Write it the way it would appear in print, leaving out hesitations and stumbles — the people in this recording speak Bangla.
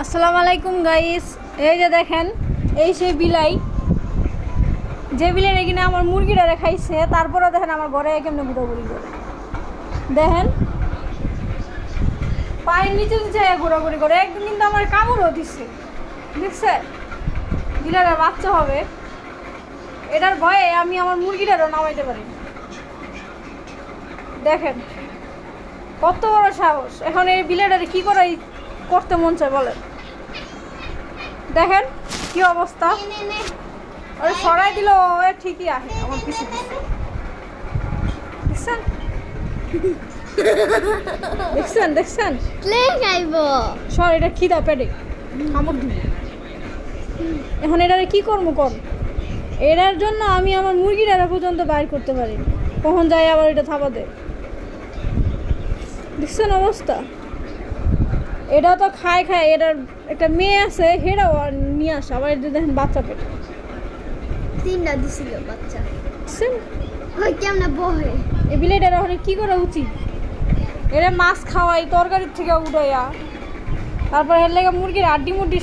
আসসালামু আলাইকুম গাইস, এই যে দেখেন, এই সেই বিলাই যে বিলাই কিনা আমার মুরগিটা খাইছে। তারপরে দেখেন আমার ঘরে কেমনে ঘোরাঘুরি করে, দেখেন পায়ের নিচে নিচে ঘোরাঘুরি করে। একদিন কিন্তু আমার কামড়ও দিচ্ছে, দেখছে বিলাইয়ের বাচ্চা হবে। এটার ভয়ে আমি আমার মুরগিটারও নামাইতে পারি। দেখেন কত বড় সাহস। এখন এই বিলাইটারে কি করে করতে মন চায় বলেন। দেখেন কি অবস্থা, ওরে সরাই দিল ঠিকই আসে আমার পিছু পিছু। দেখছেন দেখছেন দেখছেন সর, এটা খিদা পেটে কামড় দিবে। এখন এটারে কি করবো কর। এটার জন্য আমি আমার মুরগিটা পর্যন্ত বাইর করতে পারি, কখন যাই আবার এটা থাবা দেয়। দেখছেন অবস্থা। এটা তো খায় খায়, এটার একটা মেয়ে আছে সেটাও নিয়ে আসে। আবার এটা দেখেন বাচ্চা পেটে তিনটা দিছিল বাচ্চা। দেখছেন ওই কেমনে বহে। এই বিলাইটার এখন কি করা উচিত? এরা মাছ খাওয়াই তরকারির থেকে উঠাইয়া, তারপর এর লেগে মুরগির আড্ডি মুড্ডি